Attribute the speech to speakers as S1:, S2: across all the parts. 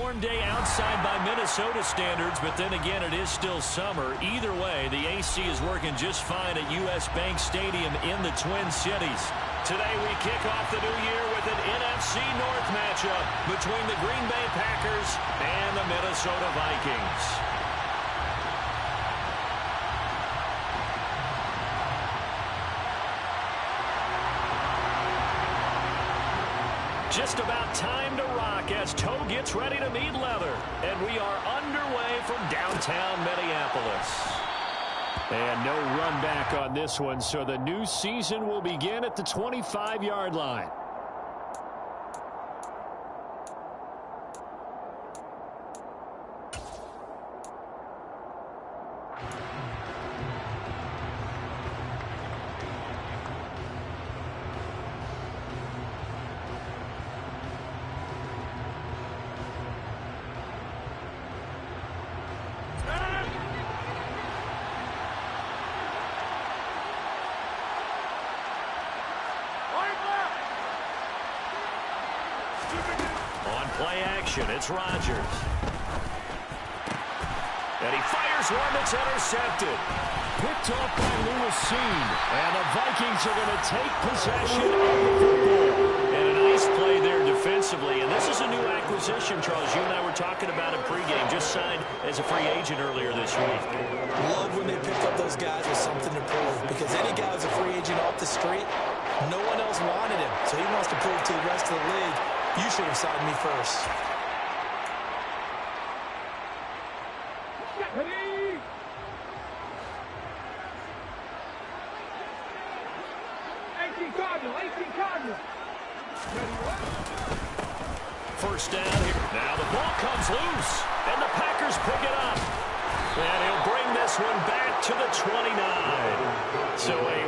S1: warm day outside by Minnesota standards, but then again, it is still summer. Either way, the AC is working just fine at U.S. Bank Stadium in the Twin Cities. Today, we kick off the new year with an NFC North matchup between the Green Bay Packers and the Minnesota Vikings. Just about time to rock as Toe gets ready to meet leather. And we are underway from downtown Minneapolis. And no run back on this one, so the new season will begin at the 25-yard line. Play action, it's Rodgers. And he fires one that's intercepted. Picked off by Lewis Cine. And the Vikings are going to take possession of the football. And a nice play there defensively. And this is a new acquisition, Charles. You and I were talking about him pregame. Just signed as a free agent earlier this week.
S2: Love when they pick up those guys with something to prove. Because any guy who's a free agent off the street, no one else wanted him. So he wants to prove to the rest of the league, you should have signed me first.
S1: First down here. Now the ball comes loose, and the Packers pick it up. And he'll bring this one back to the 29. So a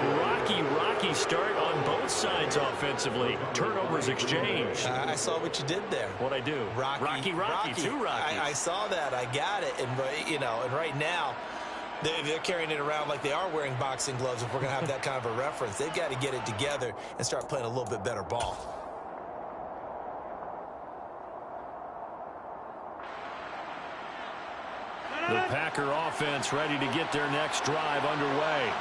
S1: rocky start on both sides offensively. Turnovers exchanged.
S2: I saw what you did there.
S1: What'd I do? Rocky. Two Rockies.
S2: I saw that. I got it. And, and right now, they're carrying it around like they are wearing boxing gloves if we're going to have that kind of a reference. They've got to get it together and start playing a little bit better ball.
S1: The Packer offense ready to get their next drive underway.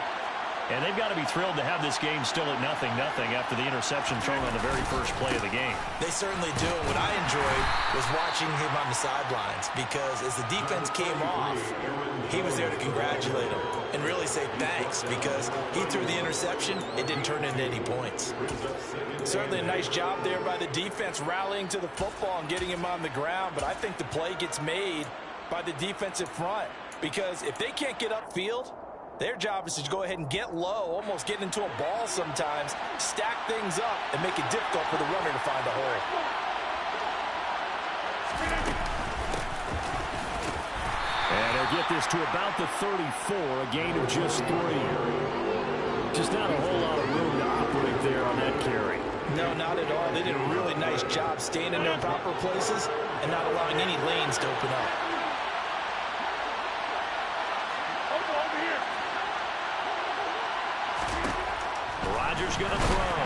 S1: And they've got to be thrilled to have this game still at 0-0 after the interception thrown on the very first play of the game.
S2: They certainly do. And what I enjoyed was watching him on the sidelines because as the defense came off, he was there to congratulate him and really say thanks because he threw the interception. It didn't turn into any points. Certainly a nice job there by the defense rallying to the football and getting him on the ground. But I think the play gets made by the defensive front because if they can't get upfield, their job is to go ahead and get low, almost get into a ball sometimes, stack things up, and make it difficult for the runner to find a hole.
S1: And they'll get this to about the 34, a gain of just 3. Just not a whole lot of room to operate there on that carry.
S2: No, not at all. They did a really nice job staying in their proper places and not allowing any lanes to open up.
S1: Rodgers going to throw.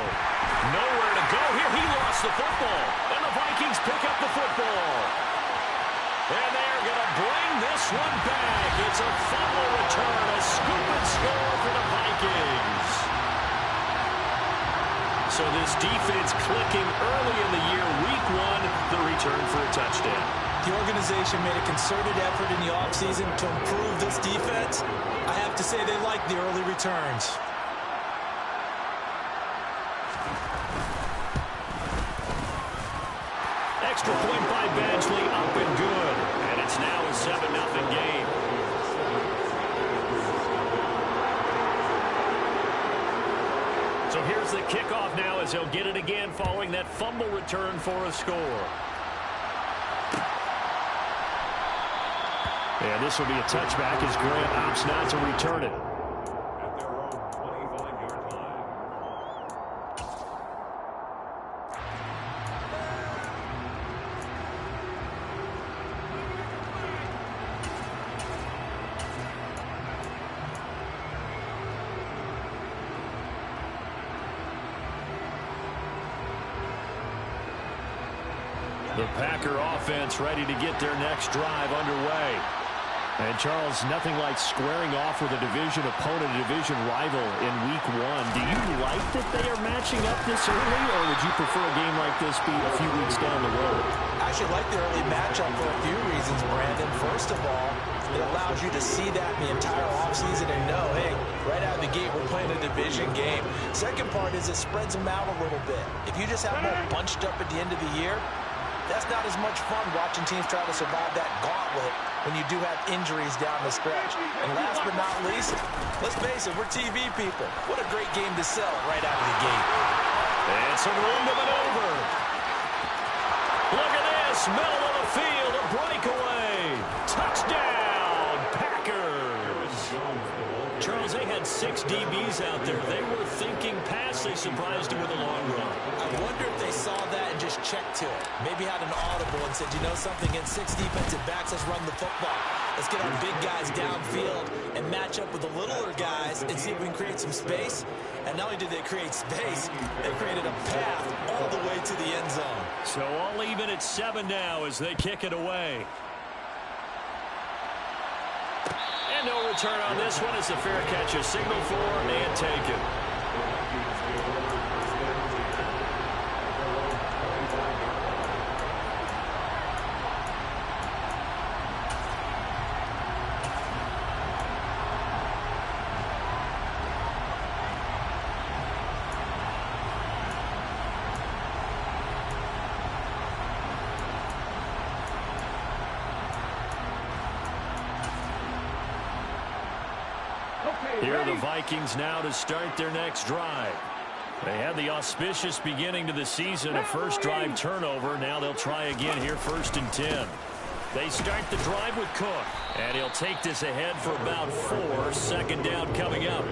S1: Nowhere to go here. He lost the football. And the Vikings pick up the football. And they're going to bring this one back. It's a fumble return. A scoop and score for the Vikings. So this defense clicking early in the year. Week 1, the return for a touchdown.
S2: The organization made a concerted effort in the offseason to improve this defense. I have to say they like the early returns.
S1: Extra point by Badgley, up and good. And it's now a 7-0 game. So here's the kickoff now as he'll get it again following that fumble return for a score. And this will be a touchback as Grant opts not to return it. The Packer offense ready to get their next drive underway. And, Charles, nothing like squaring off with a division opponent, a division rival in Week 1. Do you like that they are matching up this early, or would you prefer a game like this be a few weeks down the road?
S2: I actually like the early matchup for a few reasons, Brandon. First of all, it allows you to see that the entire offseason and know, hey, right out of the gate, we're playing a division game. Second part is it spreads them out a little bit. If you just have them all bunched up at the end of the year, that's not as much fun watching teams try to survive that gauntlet when you do have injuries down the stretch. And last but not least, let's face it, we're TV people. What a great game to sell right out of the gate.
S1: And some room to maneuver. Look at this, middle of the field, a breakaway. Touchdown, Packers. Charles, they had 6 DBs out there. They were thinking pass. They surprised him with a long run.
S2: I wonder if they saw that and just checked to it. Maybe had an audible and said, you know something, against 6 defensive backs, let's run the football. Let's get our big guys downfield and match up with the littler guys and see if we can create some space. And not only did they create space, they created a path all the way to the end zone.
S1: So all even at 7 now as they kick it away. And no return on this one. It's a fair catch, a signal for and taken. Here are the Vikings now to start their next drive. They had the auspicious beginning to the season, a first drive turnover. Now they'll try again here, 1st and 10. They start the drive with Cook, and he'll take this ahead for about 4. 2nd down coming up.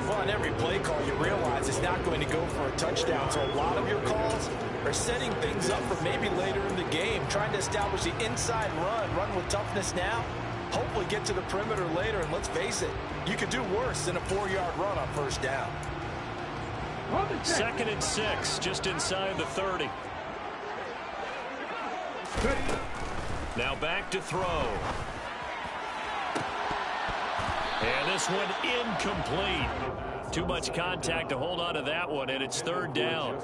S2: Well, on every play call, you realize it's not going to go for a touchdown. So a lot of your calls are setting things up for maybe later in the game, trying to establish the inside run with toughness now. Hopefully get to the perimeter later, and let's face it, you could do worse than a 4-yard run on 1st down.
S1: 2nd and 6, just inside the 30. Now back to throw. And this one incomplete. Too much contact to hold on to that one, and it's 3rd down.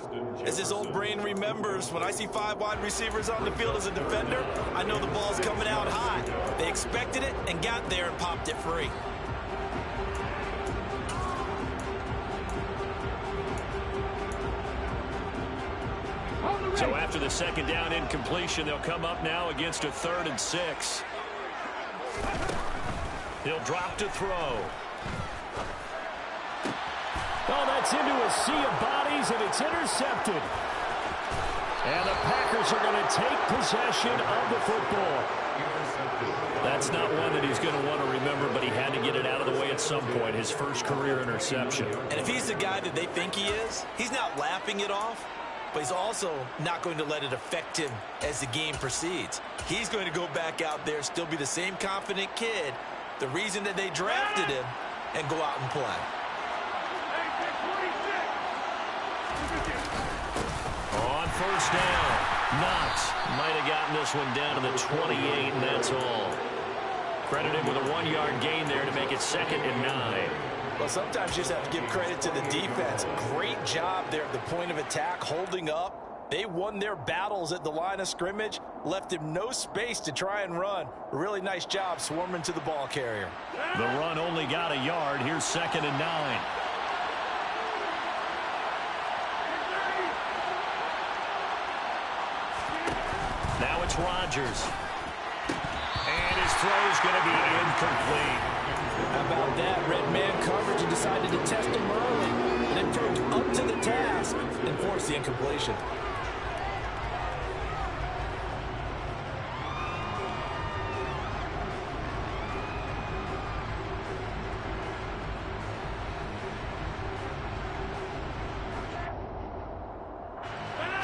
S2: As his old brain remembers, when I see 5 wide receivers on the field as a defender, I know the ball's coming out high. They expected it and got there and popped it free.
S1: So after the 2nd down incompletion, they'll come up now against a 3rd and 6. He'll drop to throw. Oh, that's into a sea of bodies, and it's intercepted. And the Packers are going to take possession of the football. That's not one that he's going to want to remember, but he had to get it out of the way at some point, his first career interception.
S2: And if he's the guy that they think he is, he's not laughing it off, but he's also not going to let it affect him as the game proceeds. He's going to go back out there, still be the same confident kid, the reason that they drafted him, and go out and play.
S1: On 1st down, Knox might have gotten this one down to the 28, and that's all. Credit him with a 1-yard gain there to make it 2nd and 9.
S2: Well, sometimes you just have to give credit to the defense. Great job there at the point of attack, holding up. They won their battles at the line of scrimmage, left him no space to try and run. A really nice job swarming to the ball carrier.
S1: The run only got a yard. Here's 2nd and 9. Now it's Rodgers. And his throw's going to be incomplete.
S2: How about that? Red man coverage and decided to test him early. And then proved up to the task and forced the incompletion.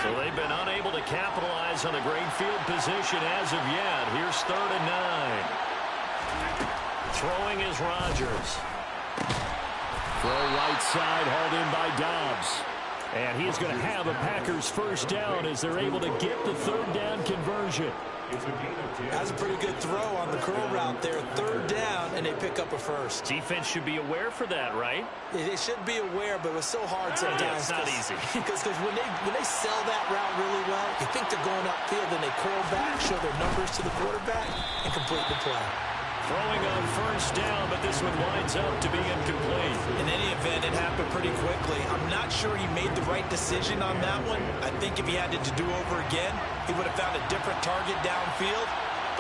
S1: So they've been unable to capitalize on the great field position as of yet. Here's 3rd and 9. Throwing is Rodgers. Throw right side, hauled in by Dobbs. And he's going to have a Packers first down as they're able to get the third down conversion.
S2: That's a pretty good throw on the curl route there. Third down, and they pick up a first.
S1: Defense should be aware for that, right?
S2: They should be aware, but it's so hard sometimes.
S1: Yeah, it's not easy.
S2: Because when they sell that route really well, you think they're going upfield, and they curl back, show their numbers to the quarterback, and complete the play.
S1: Throwing on first down, but this one winds up to be incomplete.
S2: In any event, it happened pretty quickly. I'm not sure he made the right decision on that one. I think if he had to do over again, he would have found a different target downfield.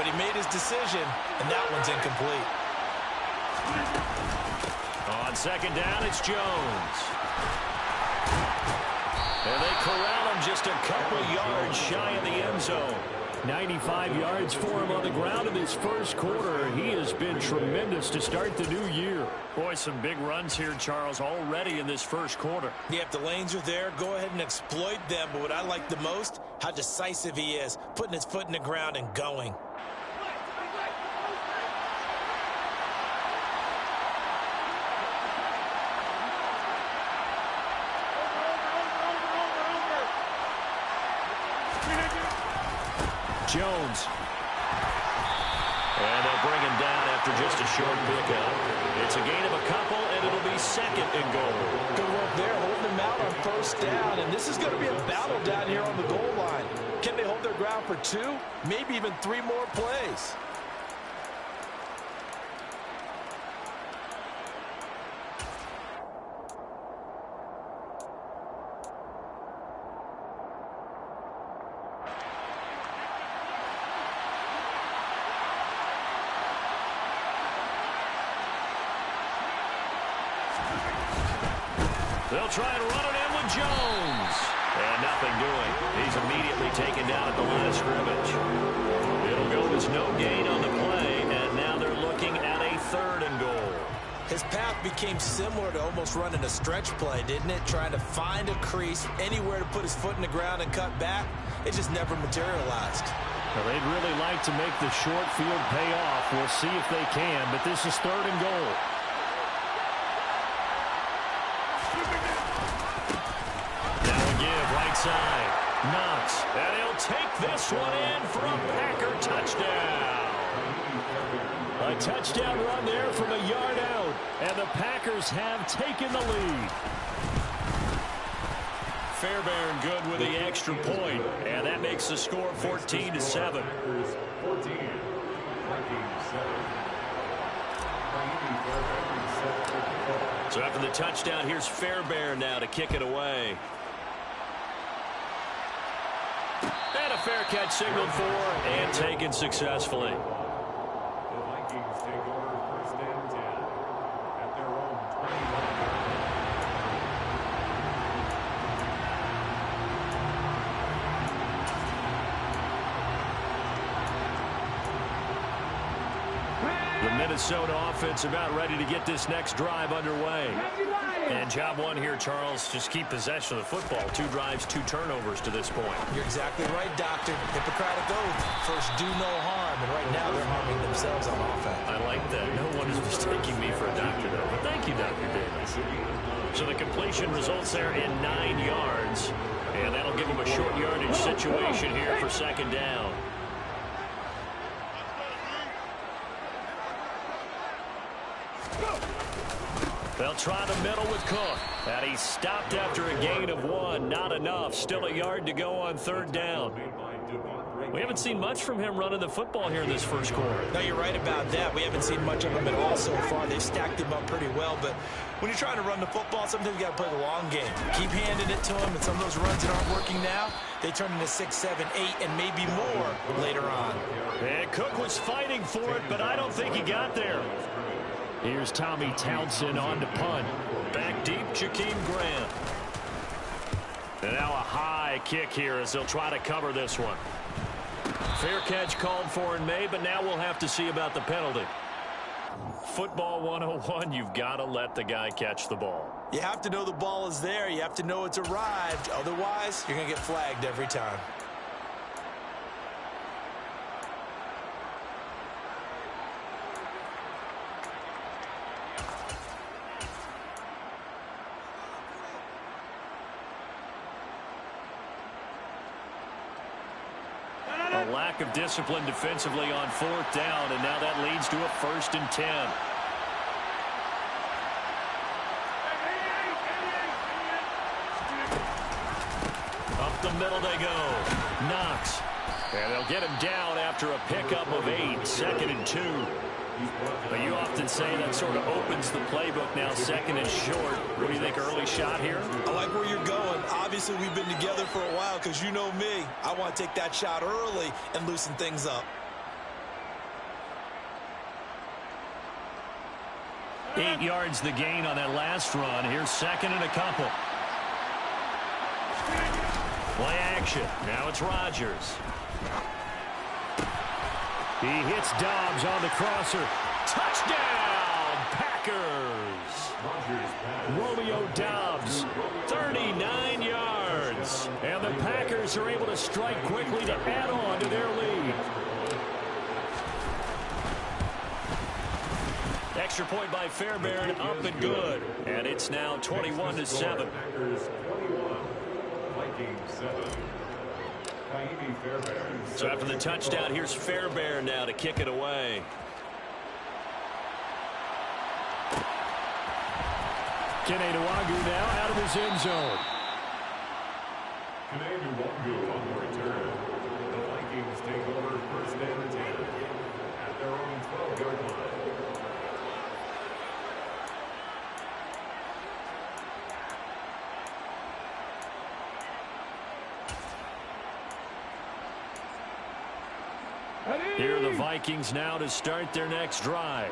S2: But he made his decision, and that one's incomplete.
S1: On second down, it's Jones. And they corral him just a couple yards shy of the end zone. 95 yards for him on the ground in this first quarter. He has been tremendous to start the new year. Boy, some big runs here, Charles, already in this first quarter.
S2: Yeah, if the lanes are there, go ahead and exploit them. But what I like the most, how decisive he is, putting his foot in the ground and going.
S1: Jones. And they'll bring him down after just a short pickup. It's a gain of a couple, and it'll be second and goal.
S2: Good work there, holding him out on first down. And this is going to be a battle down here on the goal line. Can they hold their ground for 2, maybe even 3 more plays?
S1: They'll try and run it in with Jones. And nothing doing. He's immediately taken down at the line of scrimmage. It'll go as no gain on the play, and now they're looking at a third and goal.
S2: His path became similar to almost running a stretch play, didn't it? Trying to find a crease, anywhere to put his foot in the ground and cut back. It just never materialized.
S1: Well, they'd really like to make the short field pay off. We'll see if they can, but this is third and goal. Side. Knox, and he'll take this one in for a Packer touchdown. A touchdown run there from a yard out, and the Packers have taken the lead. Fairbairn good with the extra point, and that makes the score 14-7. So after the touchdown, here's Fairbairn now to kick it away. And a fair catch signaled for and taken successfully.
S3: The Vikings take over first and 10 at their own 21.
S1: The Minnesota offense about ready to get this next drive underway. And job one here, Charles, just keep possession of the football. 2 drives, 2 turnovers to this point.
S2: You're exactly right, Doctor. Hippocratic oath. First, do no harm. And right now, they're harming themselves on offense.
S1: I like that. No one is mistaking me for a doctor, though. But thank you, Dr. Davis. So the completion results there in 9 yards. And that'll give them a short yardage situation here for second down. They'll try the middle with Cook. And he stopped after a gain of 1. Not enough. Still a yard to go on third down. We haven't seen much from him running the football here in this first quarter.
S2: No, you're right about that. We haven't seen much of him at all so far. They've stacked him up pretty well. But when you're trying to run the football, sometimes you got to play the long game. Keep handing it to him. And some of those runs that aren't working now, they turn into 6, 7, 8, and maybe more later on.
S1: And Cook was fighting for it, but I don't think he got there. Here's Tommy Townsend on to punt. Back deep, Jakeem Grant. And now a high kick here as they'll try to cover this one. Fair catch called for and made, but now we'll have to see about the penalty. Football 101, you've got to let the guy catch the ball.
S2: You have to know the ball is there. You have to know it's arrived. Otherwise, you're going to get flagged every time.
S1: lack of discipline defensively on 4th down, and now that leads to a 1st and 10. Up the middle they go. Knox. And they'll get him down after a pickup of 8, 2nd and 2. But you often say that sort of opens the playbook now, 2nd and short. What do you think, early shot here?
S2: I like where you're going. Obviously, we've been together for a while because you know me. I want to take that shot early and loosen things up.
S1: 8 yards the gain on that last run. Here's 2nd and a couple. Play action. Now it's Rodgers. He hits Dobbs on the crosser. Touchdown, Packers. Romeo Dobbs, 39 yards. And the Packers are able to strike quickly to add on to their lead. Extra point by Fairbairn, up and good. And it's now 21-7.
S3: Packers 21, Vikings 7.
S1: So after the touchdown, here's Fairbairn now to kick it away. Kene Nwangwu now out of his end zone.
S3: Kene Nwangwu on the return. The Vikings take over 1st and 10 at their own 12-yard line.
S1: Here are the Vikings now to start their next drive.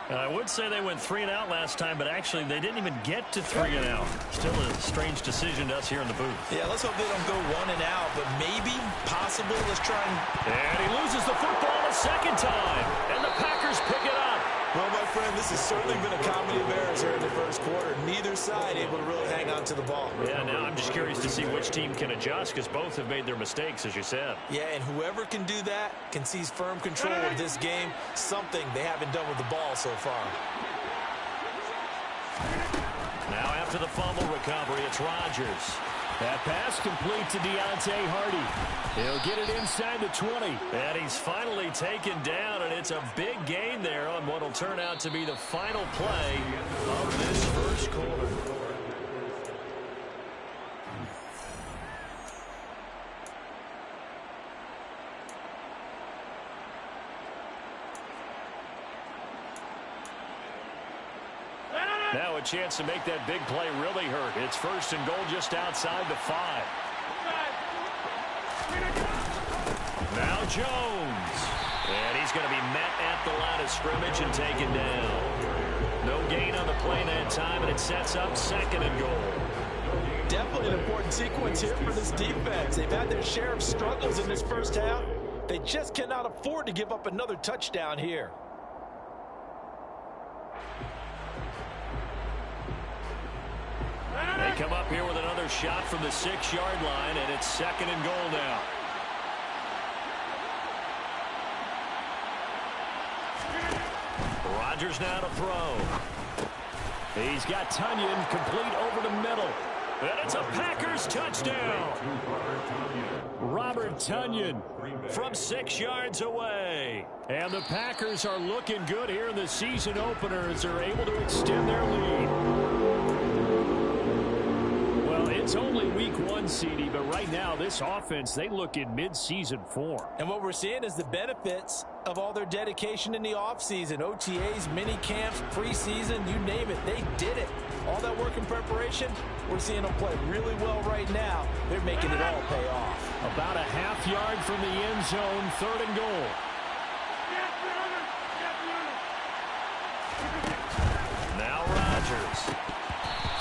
S1: I would say they went 3 and out last time, but actually they didn't even get to 3 and out. Still a strange decision to us here in the booth.
S2: Yeah, let's hope they don't go 1 and out, but maybe, possible. Let's try
S1: And he loses the football a 2nd time, and the Packers pick it up.
S2: Well, my friend, this has certainly been a comedy of errors here in the 1st quarter. Neither side able to really hang on to the ball.
S1: Yeah, now I'm just curious to see which team can adjust, because both have made their mistakes, as you said.
S2: Yeah, and whoever can do that can seize firm control of this game, something they haven't done with the ball so far.
S1: Now after the fumble recovery, it's Rodgers. That pass complete to Deontay Hardy. He'll get it inside the 20. And he's finally taken down, and it's a big gain there on what will turn out to be the final play of this 1st quarter. Now a chance to make that big play really hurt. It's 1st and goal just outside the 5. Now Jones. And he's going to be met at the line of scrimmage and taken down. No gain on the play that time, and it sets up 2nd and goal.
S2: Definitely an important sequence here for this defense. They've had their share of struggles in this 1st half. They just cannot afford to give up another touchdown here.
S1: They come up here with another shot from the 6-yard line, and it's 2nd and goal now. Rodgers now to throw. He's got Tonyan complete over the middle. And it's a Packers touchdown. Robert Tonyan from 6 yards away. And the Packers are looking good here in the season opener as they're able to extend their lead. It's only week 1, CD, but right now this offense, they look in mid-season form.
S2: And what we're seeing is the benefits of all their dedication in the offseason. OTAs, mini camps, preseason, you name it, they did it. All that work in preparation, we're seeing them play really well right now. They're making it all pay off.
S1: About a half yard from the end zone, 3rd and goal. Now Rodgers.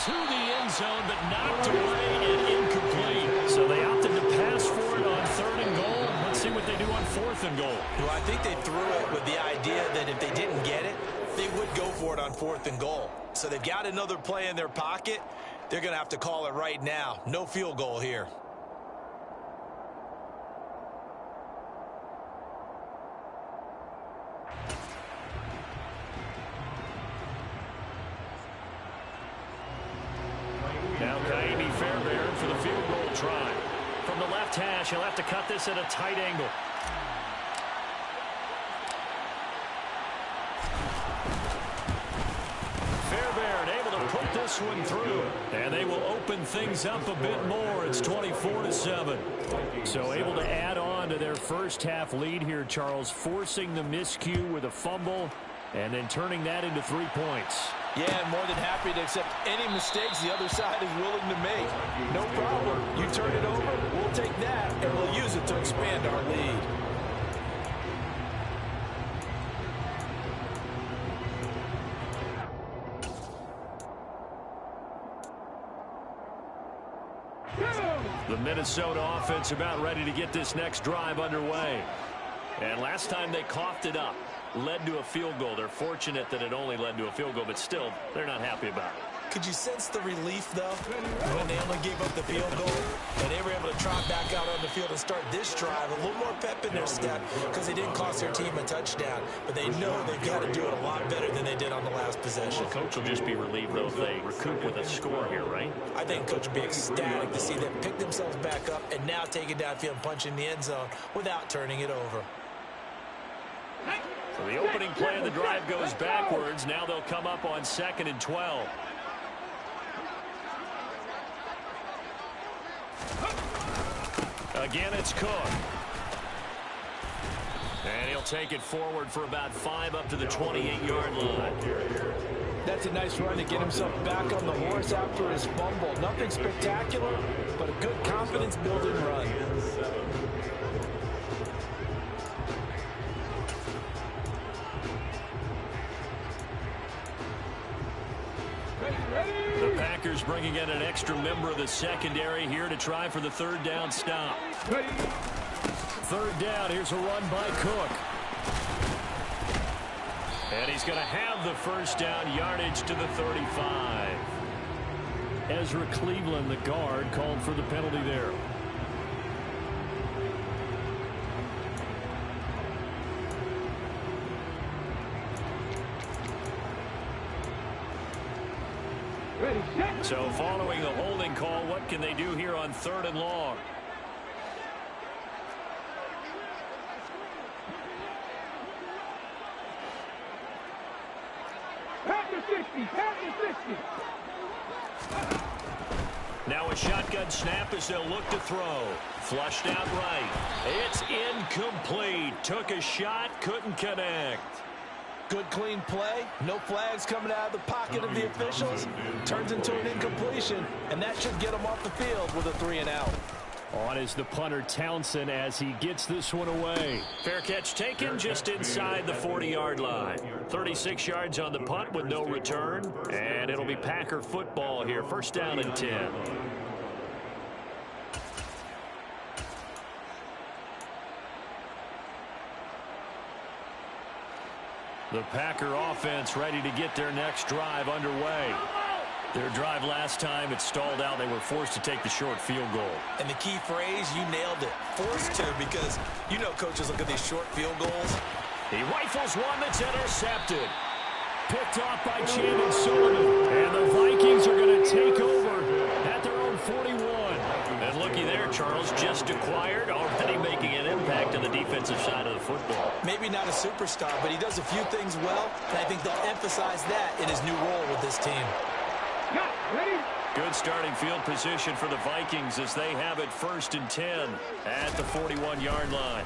S1: To the end zone, but knocked away and incomplete. So they opted to pass for it on 3rd and goal. Let's see what they do on 4th and goal.
S2: Well, I think they threw it with the idea that if they didn't get it, they would go for it on 4th and goal. So they've got another play in their pocket. They're going to have to call it right now. No field goal here.
S1: Now Ka'imi Fairbairn for the field goal try. From the left hash, he'll have to cut this at a tight angle. put this one through, and they will open things up a bit more. It's 24-7. So able to add on to their first half lead here, Charles, forcing the miscue with a fumble and then turning that into 3 points.
S2: Yeah, and more than happy to accept any mistakes the other side is willing to make. No problem. You turn it over, we'll take that, and we'll use it to expand our lead.
S1: The Minnesota offense about ready to get this next drive underway. And last time they coughed it up, led to a field goal. They're fortunate that it only led to a field goal, but still, they're not happy about it.
S2: Could you sense the relief, though, when they only gave up the field goal and they were able to trot back out on the field and start this drive? A little more pep in their step because they didn't cost their team a touchdown, but they know they've got to do it a lot better than they did on the last possession.
S1: Well, coach will just be relieved, though, if they recoup with a score here, right?
S2: I think coach will be ecstatic to see them pick themselves back up and now take it downfield and punch in the end zone without turning it over.
S1: So the opening play of the drive goes backwards. Now they'll come up on 2nd and 12. Again, it's Cook. And he'll take it forward for about 5 up to the 28-yard line.
S2: That's a nice run to get himself back on the horse after his fumble. Nothing spectacular, but a good confidence-building run.
S1: The Packers bringing in an extra member of the secondary here to try for the 3rd down stop. 3rd down, here's a run by Cook. And he's going to have the 1st down, yardage to the 35. Ezra Cleveland, the guard, called for the penalty there. So following the holding call, what can they do here on 3rd and long? Now a shotgun snap as they'll look to throw. Flushed out right. It's incomplete. Took a shot, couldn't connect.
S2: Good clean play. No flags coming out of the pocket of the officials. Turns into an incompletion, and that should get them off the field with a 3 and out.
S1: On is the punter Townsend as he gets this one away. Fair catch taken just inside the 40-yard line. 36 yards on the punt with no return. And it'll be Packer football here. 1st down and 10. The Packer offense ready to get their next drive underway. Their drive last time, it stalled out. They were forced to take the short field goal.
S2: And the key phrase, you nailed it. Forced to, because you know coaches look at these short field goals.
S1: He rifles one that's intercepted. Picked off by Chandon Sullivan. And the Vikings are going to take over at their own 41. And looky there, Charles, just acquired, already making an impact on the defensive side of the football.
S2: Maybe not a superstar, but he does a few things well, and I think they'll emphasize that in his new role with this team.
S1: Good starting field position for the Vikings as they have it 1st and 10 at the 41-yard line.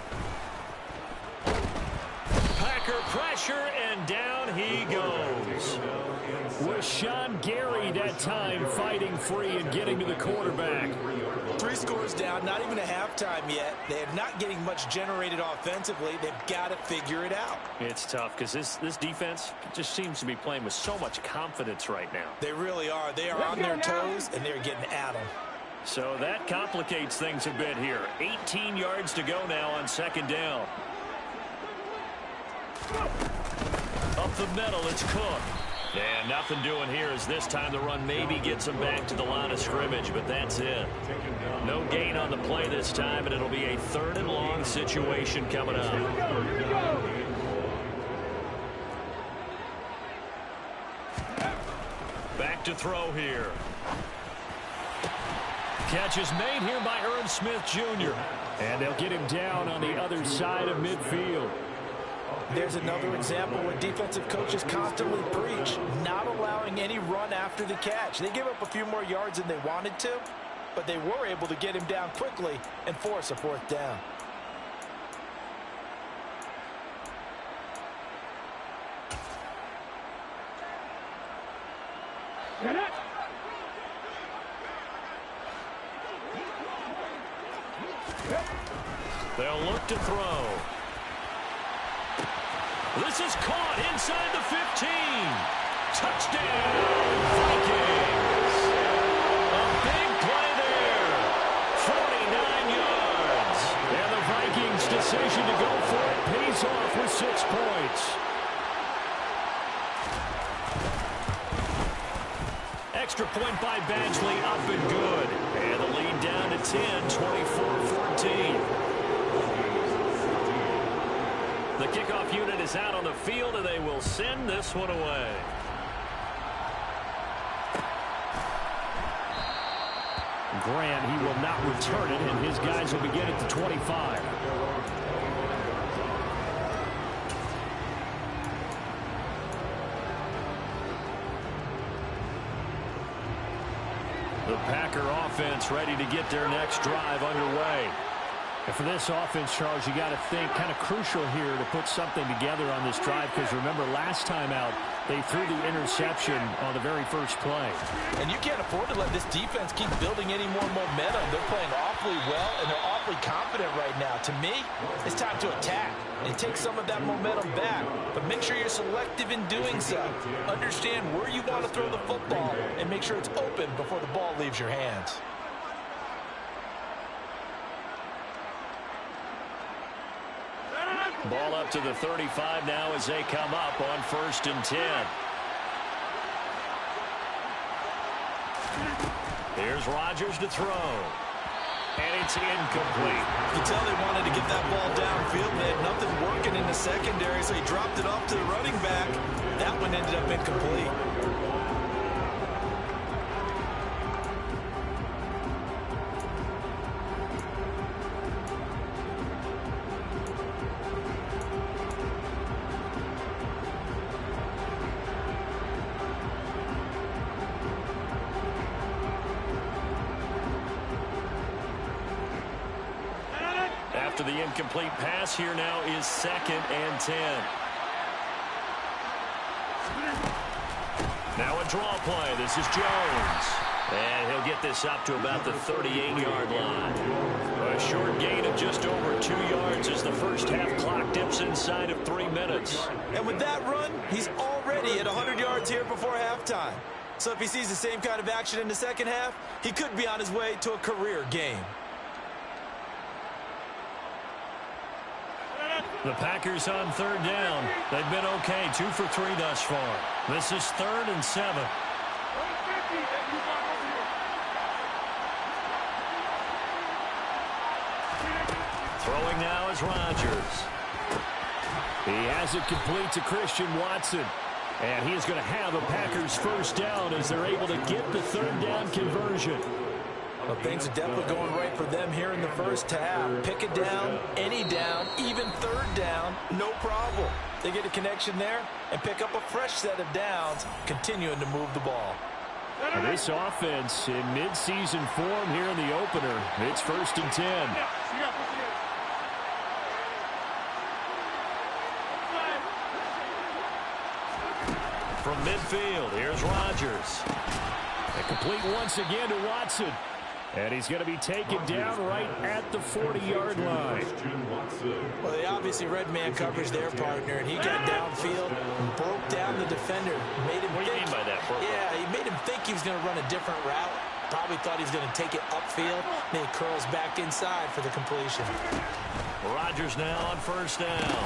S1: Packer pressure, and down he goes. Rashawn Gary that time fighting free and getting to the quarterback.
S2: 3 scores down, not even a halftime yet. They are not getting much generated offensively. They've got to figure it out.
S1: It's tough because this defense just seems to be playing with so much confidence right now.
S2: They really are. They are on their toes, and they're getting at them.
S1: So that complicates things a bit here. 18 yards to go now on 2nd down. Up the middle, it's Cook. And nothing doing here as this time the run maybe gets them back to the line of scrimmage, but that's it. No gain on the play this time, and it'll be a 3rd and long situation coming up. Back to throw here. Catch is made here by Irv Smith Jr. And they'll get him down on the other side of midfield.
S2: There's another example where defensive coaches constantly preach, not allowing any run after the catch. They gave up a few more yards than they wanted to, but they were able to get him down quickly and force a fourth down.
S1: They'll look to throw. This is caught inside the 15. Touchdown, Vikings. A big play there. 49 yards. And the Vikings' decision to go for it pays off with 6 points. Extra point by Badgley, up and good. And the lead down to 10, 24-14. The kickoff unit is out on the field, and they will send this one away. Grant, he will not return it, and his guys will begin at the 25. The Packer offense ready to get their next drive underway. And for this offense, Charles, you got to think kind of crucial here to put something together on this drive, because remember, last time out, they threw the interception on the very first play.
S2: And you can't afford to let this defense keep building any more momentum. They're playing awfully well, and they're awfully confident right now. To me, it's time to attack and take some of that momentum back. But make sure you're selective in doing so. Understand where you want to throw the football and make sure it's open before the ball leaves your hands.
S1: Ball up to the 35 now as they come up on 1st and 10. Here's Rodgers to throw. And it's incomplete.
S2: You can tell they wanted to get that ball downfield. They had nothing working in the secondary, so he dropped it off to the running back. That one ended up incomplete.
S1: After the incomplete pass, here now is 2nd and 10. Now a draw play. This is Jones. And he'll get this up to about the 38-yard line. A short gain of just over 2 yards as the first half clock dips inside of 3 minutes.
S2: And with that run, he's already at 100 yards here before halftime. So if he sees the same kind of action in the second half, he could be on his way to a career game.
S1: The Packers on 3rd down. They've been okay, 2 for 3 thus far. This is 3rd and 7. Throwing now is Rodgers. He has it complete to Christian Watson. And he is going to have a Packers first down as they're able to get the 3rd down conversion.
S2: Well, things are definitely going right for them here in the first half. Pick it down, any down, even 3rd down, no problem. They get a connection there and pick up a fresh set of downs, continuing to move the ball.
S1: And this offense in midseason form here in the opener. It's 1st and 10. From midfield, here's Rodgers. And complete once again to Watson. And he's going to be taken down right at the 40-yard line.
S2: Well, they obviously read man coverage their partner, and he got downfield and broke down the defender. Made him
S1: what do you mean by that?
S2: Yeah, he made him think he was going to run a different route. Probably thought he was going to take it upfield. Then he curls back inside for the completion.
S1: Rodgers now on 1st down.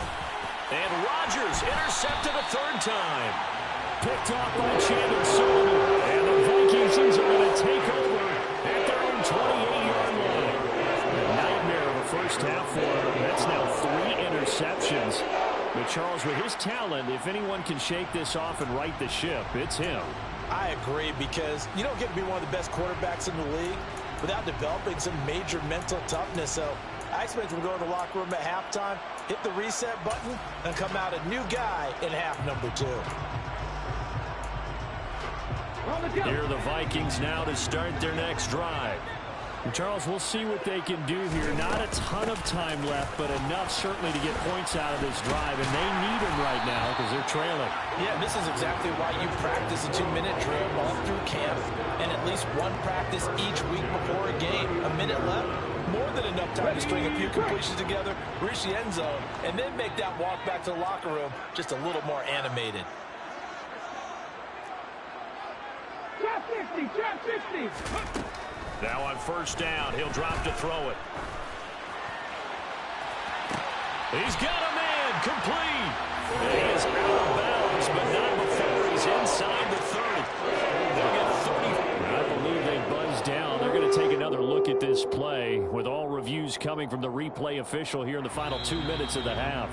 S1: And Rodgers intercepted a 3rd time. Picked off by Chandler Sullivan. And the Vikings are going to take over at their own 28-yard line. A nightmare of a first half for him. That's now 3 interceptions. But Charles, with his talent, if anyone can shake this off and right the ship, it's him.
S2: I agree, because you don't get to be one of the best quarterbacks in the league without developing some major mental toughness. So I expect him to go to the locker room at halftime hit the reset button, and come out a new guy in half number 2.
S1: Here are the Vikings now to start their next drive. And Charles, we'll see what they can do here. Not a ton of time left, but enough certainly to get points out of this drive. And they need them right now because they're trailing.
S2: Yeah, this is exactly why you practice a 2-minute drill all through camp and at least one practice each week before a game. A minute left, more than enough time to string a few completions together, reach the end zone, and then make that walk back to the locker room just a little more animated.
S4: Trap 50, trap 50.
S1: Now on first down, he'll drop to throw it. He's got a man, complete. He is out of bounds, but not before he's inside the 30. They'll get 30. I believe they buzzed down. They're going to take another look at this play with all reviews coming from the replay official here in the final 2 minutes of the half.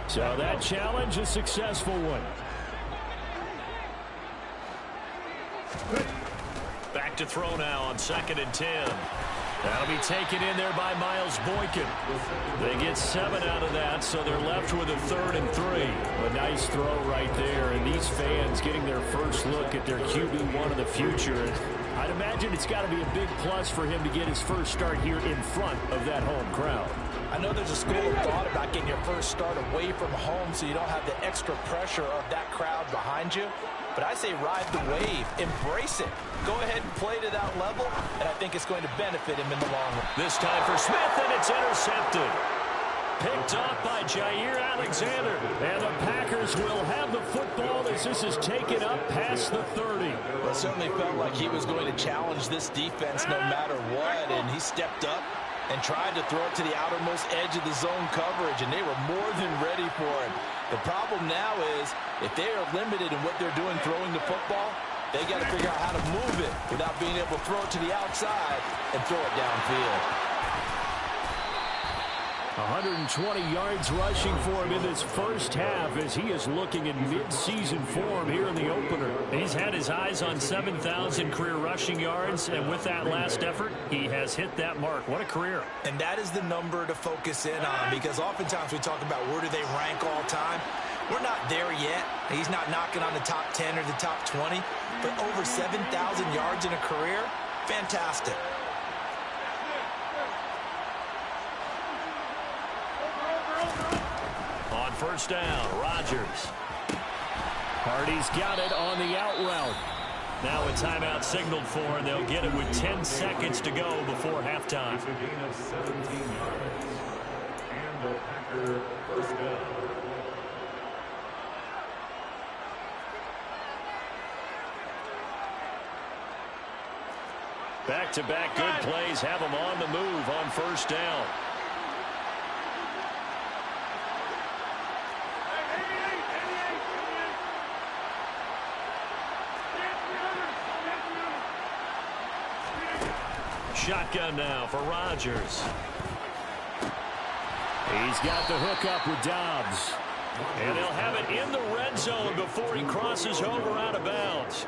S1: So that challenge, a successful one. Back to throw now on 2nd and 10. That'll be taken in there by Miles Boykin. They get 7 out of that, so they're left with a 3rd and 3. A nice throw right there, and these fans getting their first look at their QB1 of the future. I'd imagine it's got to be a big plus for him to get his first start here in front of that home crowd.
S2: I know there's a school of thought about getting your first start away from home so you don't have the extra pressure of that crowd behind you. But I say ride the wave, embrace it. Go ahead and play to that level, and I think it's going to benefit him in the long run.
S1: This time for Smith, and it's intercepted. Picked off by Jair Alexander. And the Packers will have the football as this is taken up past the 30.
S2: Well, it certainly felt like he was going to challenge this defense no matter what, and he stepped up and tried to throw it to the outermost edge of the zone coverage, and they were more than ready for it. The problem now is if they are limited in what they're doing throwing the football, they got to figure out how to move it without being able to throw it to the outside and throw it downfield.
S1: 120 yards rushing for him in this first half as he is looking in mid-season form here in the opener. He's had his eyes on 7,000 career rushing yards, and with that last effort, he has hit that mark. What a career.
S2: And that is the number to focus in on, because oftentimes we talk about where do they rank all time. We're not there yet. He's not knocking on the top 10 or the top 20, but over 7,000 yards in a career, fantastic.
S1: On first down, Rodgers. Hardy's got it on the out route. Now a timeout signaled for, and they'll get it with 10 seconds to go before halftime.
S3: It's a gain of 17 yards. And the Packer first down.
S1: Back-to-back good plays have them on the move on first down. Shotgun now for Rodgers. He's got the hook up with Dobbs. And they'll have it in the red zone before he crosses over out of bounds.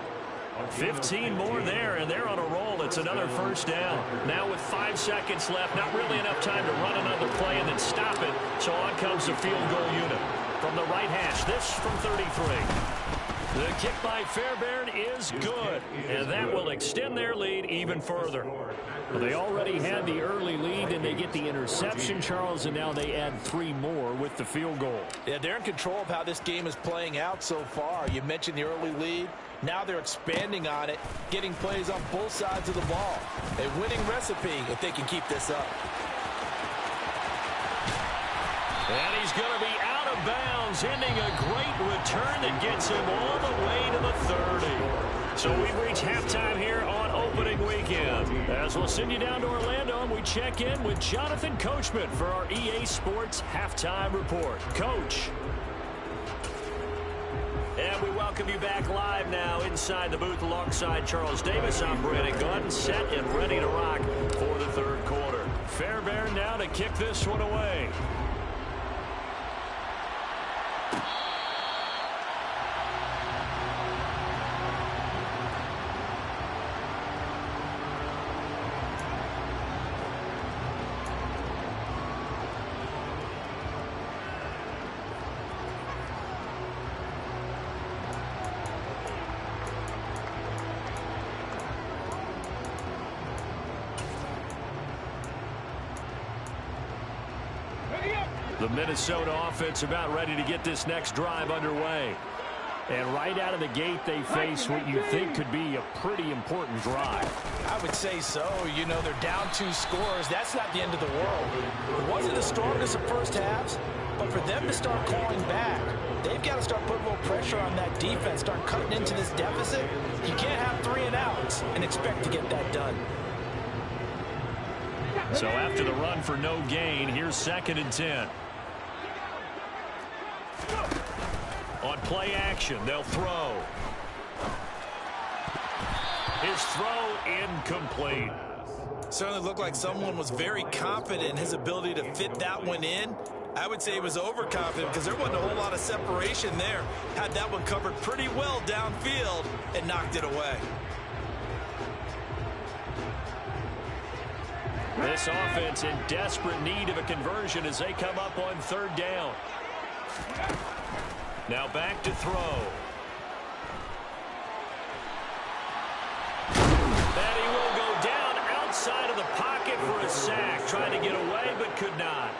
S1: 15 more there, and they're on a roll. It's another first down. Now with 5 seconds left, not really enough time to run another play and then stop it. So on comes the field goal unit. From the right hash, this from 33. The kick by Fairbairn is good, and that will extend their lead even further. Well, they already had the early lead, and they get the interception, Charles, and now they add 3 more with the field goal.
S2: Yeah, they're in control of how this game is playing out so far. You mentioned the early lead. Now they're expanding on it, getting plays on both sides of the ball. A winning recipe if they can keep this up.
S1: And he's going to be out of bounds, ending a great return that gets him all the way to the 30. So we've reached halftime here on opening weekend. As we'll send you down to Orlando, and we check in with Jonathan Coachman for our EA Sports Halftime Report. Coach. And we welcome you back live now inside the booth alongside Charles Davis. I'm Brandon Gordon, set and ready to rock for the third quarter. Fairbairn now to kick this one away. The Minnesota offense about ready to get this next drive underway. And right out of the gate, they face what you think could be a pretty important drive.
S2: I would say so. You know, they're down 2 scores. That's not the end of the world. It wasn't the strongest of first halves, but for them to start clawing back, they've got to start putting a little pressure on that defense, start cutting into this deficit. You can't have 3 and outs and expect to get that done.
S1: So after the run for no gain, here's 2nd and 10. On play action, they'll throw. His throw incomplete.
S2: Certainly looked like someone was very confident in his ability to fit that one in. I would say he was overconfident because there wasn't a whole lot of separation there. Had that one covered pretty well downfield and knocked it away.
S1: This offense in desperate need of a conversion as they come up on 3rd down. Now back to throw. And he will go down outside of the pocket for a sack. Trying to get away but could not.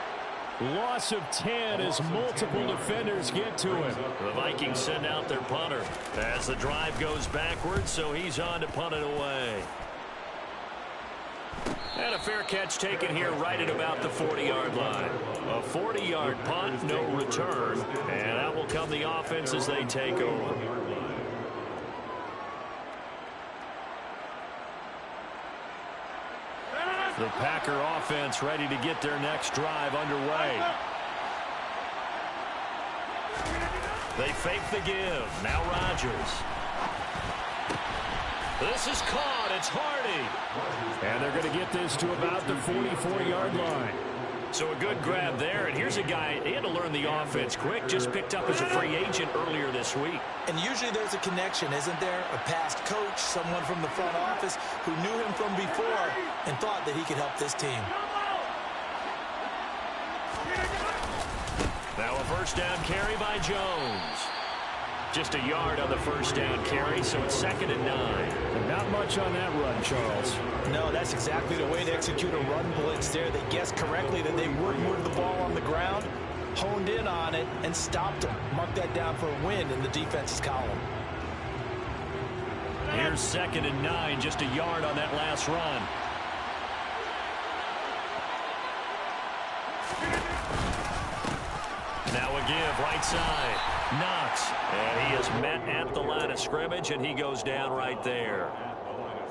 S1: Loss of 10 as multiple defenders get to him. The Vikings send out their punter as the drive goes backwards, so he's on to punt it away. And a fair catch taken here right at about the 40-yard line. A 40-yard punt, no return. And that will come the offense as they take over. The Packer offense ready to get their next drive underway. They fake the give. Now Rodgers. This is caught. It's Hardy. And they're going to get this to about the 44-yard line. So a good grab there. And here's a guy, he had to learn the offense quick. Just picked up as a free agent earlier this week.
S2: And usually there's a connection, isn't there? A past coach, someone from the front office who knew him from before and thought that he could help this team.
S1: Now a 1st down carry by Jones. Just a yard on the 1st down carry, so it's 2nd and 9. Not much on that run, Charles.
S2: No, that's exactly the way to execute a run blitz there. They guessed correctly that they would move the ball on the ground, honed in on it, and stopped them. Mark that down for a win in the defense's column.
S1: Here's 2nd and 9, just a yard on that last run. Now a give, right side. Knox, and he is met at the line of scrimmage, and he goes down right there.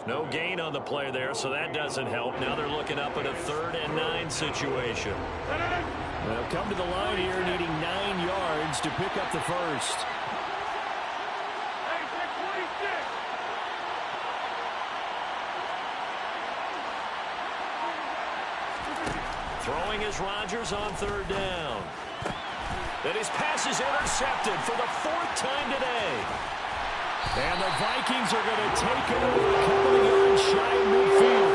S1: No gain on the play there, so that doesn't help. Now they're looking up at a 3rd and 9 situation. They'll come to the line here needing 9 yards to pick up the first. Throwing is Rodgers on 3rd down. And his pass is intercepted for the 4th time today. And the Vikings are going to take it over a couple of yards shy of midfield.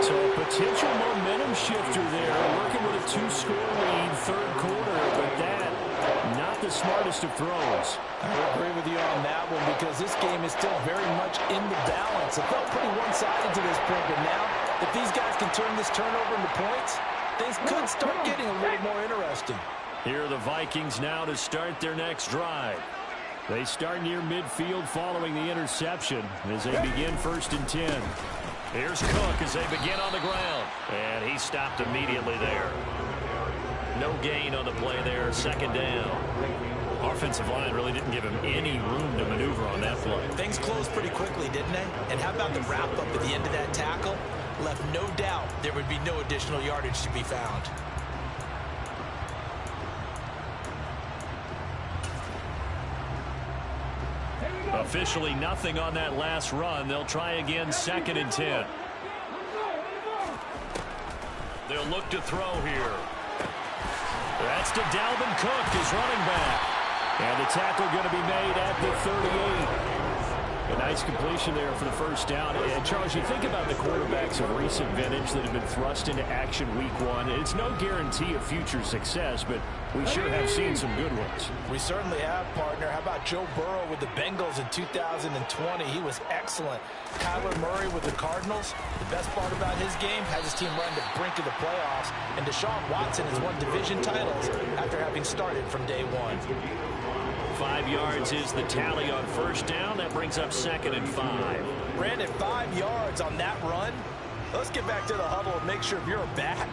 S1: So a potential momentum shifter there, working with a 2-score lead, 3rd quarter, but that, not the smartest of throws.
S2: I agree with you on that one because this game is still very much in the balance. It felt pretty one-sided to this point, but now, if these guys can turn this turnover into points, things could start getting a little more interesting.
S1: Here are the Vikings now to start their next drive. They start near midfield following the interception as they begin 1st and 10. Here's Cook as they begin on the ground. And he stopped immediately there. No gain on the play there, 2nd down. Offensive line really didn't give him any room to maneuver on that play.
S2: Things closed pretty quickly, didn't they? And how about the wrap-up at the end of that tackle? Left no doubt there would be no additional yardage to be found.
S1: Officially nothing on that last run. They'll try again 2nd and 10. They'll look to throw here. That's to Dalvin Cook, his running back. And the tackle going to be made at the 38. A nice completion there for the first down. And Charles, you think about the quarterbacks of recent vintage that have been thrust into action week one. It's no guarantee of future success, but we sure have seen some good ones.
S2: We certainly have, partner. How about Joe Burrow with the Bengals in 2020? He was excellent. Kyler Murray with the Cardinals. The best part about his game has his team run to the brink of the playoffs. And Deshaun Watson has won division titles after having started from day one.
S1: 5 yards is the tally on first down. That brings up 2nd and 5.
S2: Brandon, 5 yards on that run. Let's get back to the huddle and make sure if you're back,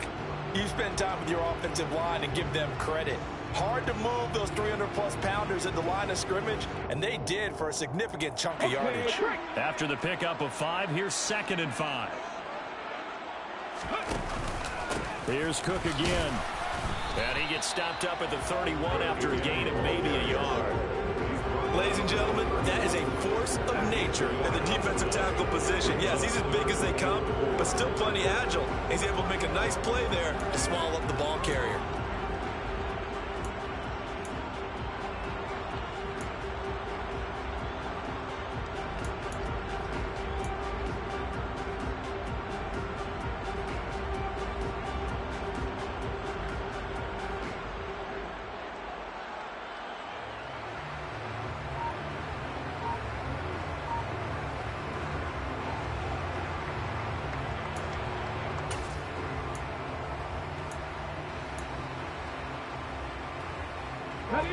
S2: you spend time with your offensive line and give them credit. Hard to move those 300-plus pounders at the line of scrimmage, and they did for a significant chunk of yardage.
S1: After the pickup of 5, here's 2nd and 5. Here's Cook again. And he gets stopped up at the 31 after a gain of maybe a yard.
S2: Ladies and gentlemen, that is a force of nature in the defensive tackle position. Yes, he's as big as they come, but still plenty agile. He's able to make a nice play there to swallow up the ball carrier.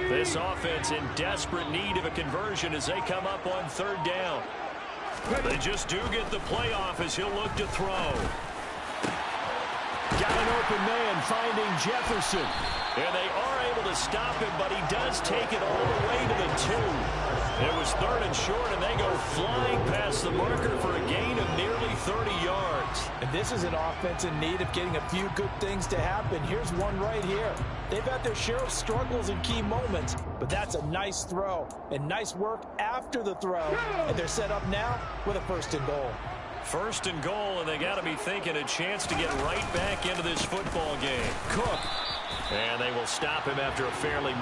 S1: This offense in desperate need of a conversion as they come up on 3rd down. They just do get the playoff as he'll look to throw. Got an open man finding Jefferson. And they are able to stop him, but he does take it all the way to the 2. It was 3rd and short, and they go flying past the marker for a gain of nearly 30 yards.
S2: And this is an offense in need of getting a few good things to happen. Here's one right here. They've had their share of struggles in key moments, but that's a nice throw and nice work after the throw. And they're set up now with a 1st and goal.
S1: 1st and goal, and they got to be thinking a chance to get right back into this football game. Cook. And they will stop him after a fairly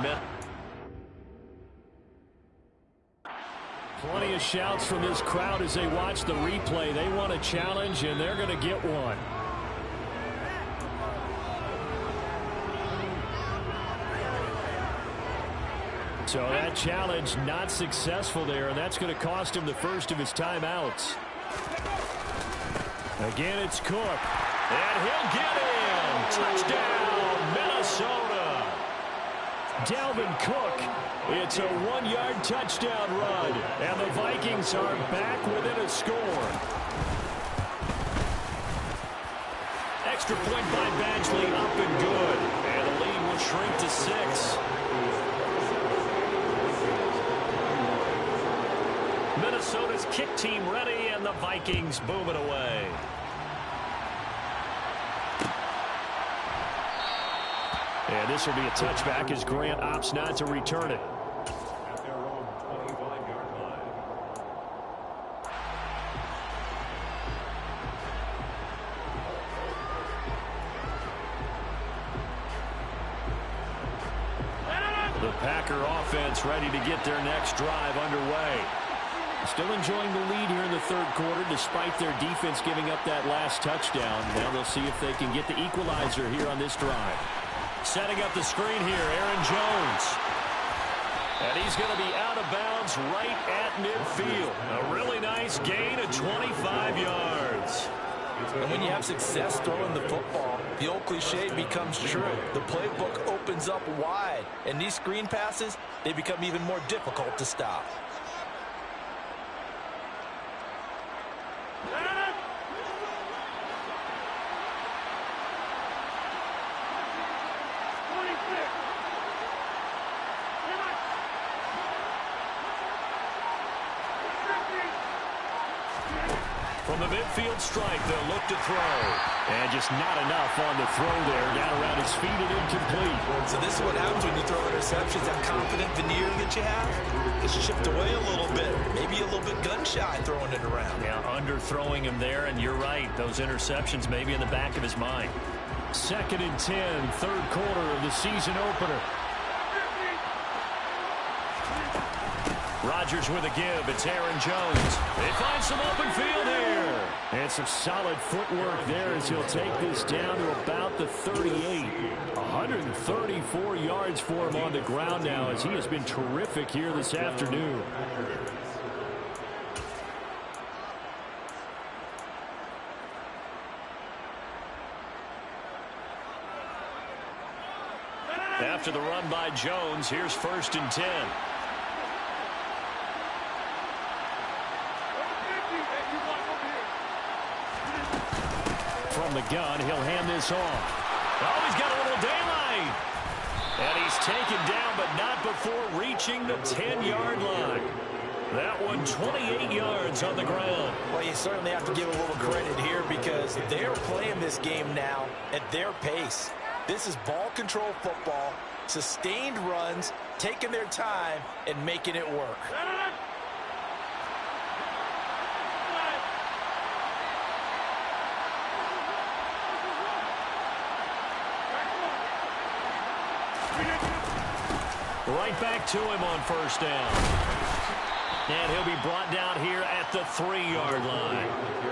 S1: Plenty of shouts from this crowd as they watch the replay. They want a challenge, and they're going to get one. So that challenge not successful there, and that's going to cost him the first of his timeouts. Again, it's Cook. And he'll get in. Touchdown, Minnesota. Dalvin Cook. It's a 1-yard touchdown run. And the Vikings are back within a score. Extra point by Badgley, up and good. And the lead will shrink to 6. Minnesota's kick team ready, and the Vikings boom it away. And this will be a touchback as Grant opts not to return it.
S3: At their own 25-yard line.
S1: The Packer offense ready to get their next drive underway. Still enjoying the lead here in the 3rd quarter despite their defense giving up that last touchdown. Now they'll see if they can get the equalizer here on this drive. Setting up the screen here, Aaron Jones. And he's going to be out of bounds right at midfield. A really nice gain of 25 yards.
S2: And when you have success throwing the football, the old cliche becomes true. The playbook opens up wide. And these screen passes, they become even more difficult to stop.
S1: From the midfield stripe, they'll look to throw. And just not enough on the throw there. Down around his feet and incomplete.
S2: So this is what happens when you throw interceptions. That confident veneer that you have is chipped away a little bit. Maybe a little bit gun-shy throwing it around.
S1: Yeah, underthrowing him there, and you're right. Those interceptions may be in the back of his mind. 2nd and 10, 3rd quarter of the season opener. Rodgers with a give. It's Aaron Jones. They find some open field here.
S5: And some solid footwork there as he'll take this down to about the 38. 134 yards for him on the ground now as he has been terrific here this afternoon.
S1: After the run by Jones, here's 1st and 10.
S5: From the gun, he'll hand this off.
S1: Oh, he's got a little daylight. And he's taken down, but not before reaching the 10-yard line. That one 28 yards on the ground.
S2: Well, you certainly have to give a little credit here because they're playing this game now at their pace. This is ball control football, sustained runs, taking their time, and making it work.
S1: Right back to him on 1st down. And he'll be brought down here at the 3-yard line.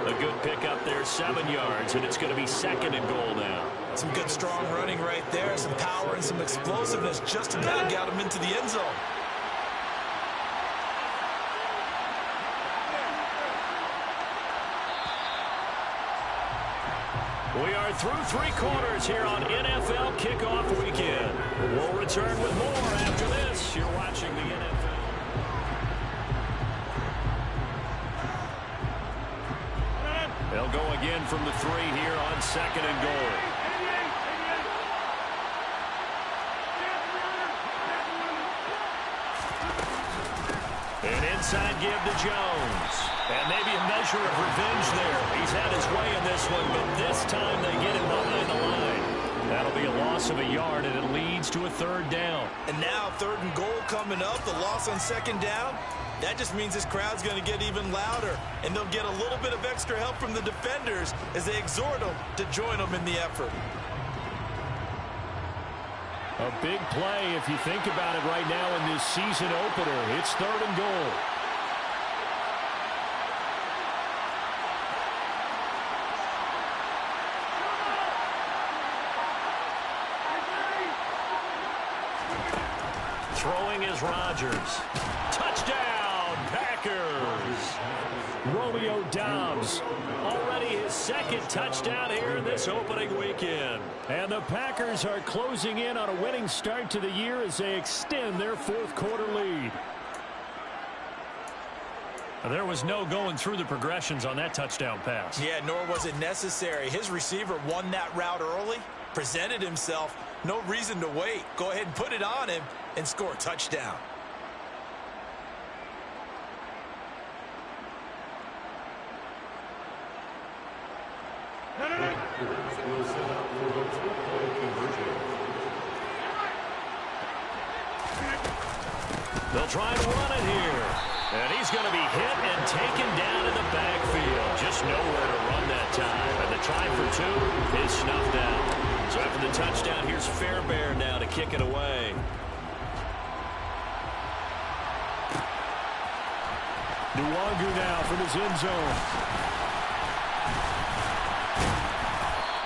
S1: A good pickup there, 7 yards, and it's going to be 2nd and goal now.
S2: Some good strong running right there, some power and some explosiveness just about got him into the end zone.
S1: We are through 3 quarters here on NFL Kickoff Weekend. We'll return with more after this. You're watching the NFL. They'll go again from the 3 here on 2nd and goal. An inside give to Jones. And maybe a measure of revenge there. He's had his way in this one, but this time they get him behind the line. That'll be a loss of a yard, and it leads to a 3rd down.
S2: And now 3rd and goal coming up, the loss on 2nd down. That just means this crowd's going to get even louder, and they'll get a little bit of extra help from the defenders as they exhort them to join them in the effort.
S5: A big play if you think about it right now in this season opener. It's 3rd and goal.
S1: Throwing is Rodgers. Touchdown, Packers.
S5: Romeo Doubs.
S1: Already his 2nd touchdown here in this opening weekend.
S5: And the Packers are closing in on a winning start to the year as they extend their 4th quarter lead.
S1: There was no going through the progressions on that touchdown pass.
S2: Yeah, nor was it necessary. His receiver won that route early, presented himself. No reason to wait. Go ahead and put it on him and score a touchdown.
S3: Will set up for the 2-point conversion.
S1: They'll try to run it here. And he's going to be hit and taken down in the backfield. Just nowhere to run that time. And the try for 2 is snuffed out. So after the touchdown, here's Fairbairn now to kick it away.
S5: Nwangu now from his end zone.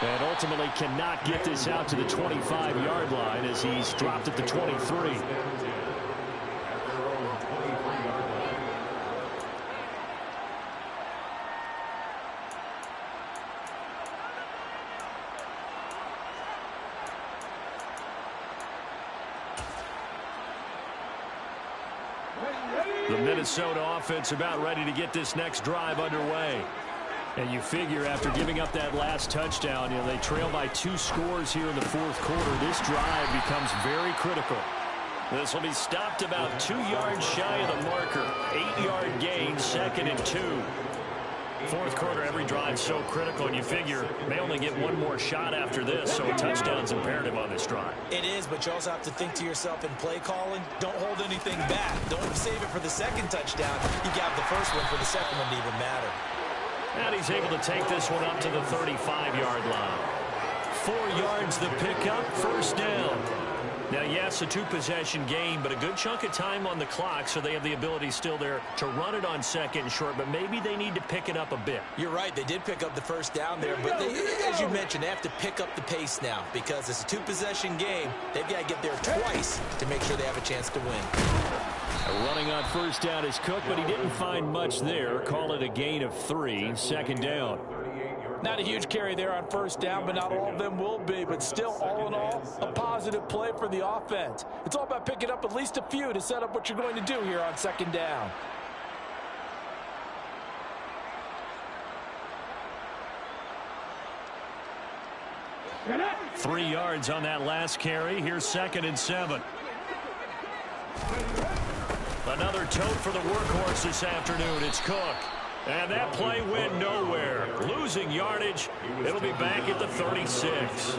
S5: And ultimately cannot get this out to the 25-yard line as he's dropped at the 23.
S1: The Minnesota offense about ready to get this next drive underway.
S5: And you figure after giving up that last touchdown, they trail by 2 scores here in the 4th quarter. This drive becomes very critical.
S1: This will be stopped about 2 yards shy of the marker. 8-yard gain, 2nd and 2. 4th quarter, every drive so critical, and you figure they only get one more shot after this, so a touchdown's imperative on this drive.
S2: It is, but you also have to think to yourself in play calling, don't hold anything back. Don't save it for the 2nd touchdown. You got the 1st one for the 2nd one to even matter.
S1: And he's able to take this one up to the 35-yard line. 4 yards the pickup, 1st down. Now, yes, a two-possession game, but a good chunk of time on the clock, so they have the ability still there to run it on second and short, but maybe they need to pick it up a bit.
S2: You're right. They did pick up the first down there, but as you mentioned, they have to pick up the pace now because it's a two-possession game. They've got to get there twice to make sure they have a chance to win.
S5: Running on first down is Cook, but he didn't find much there. Call it a gain of 3, second down.
S6: Not a huge carry there on first down, but not all of them will be. But still, all in all, a positive play for the offense. It's all about picking up at least a few to set up what you're going to do here on second down.
S4: Get
S1: 3 yards on that last carry. Here's 2nd and 7. Another tote for the workhorse this afternoon. It's Cook. And that play went nowhere. Losing yardage. It'll be back at the 36.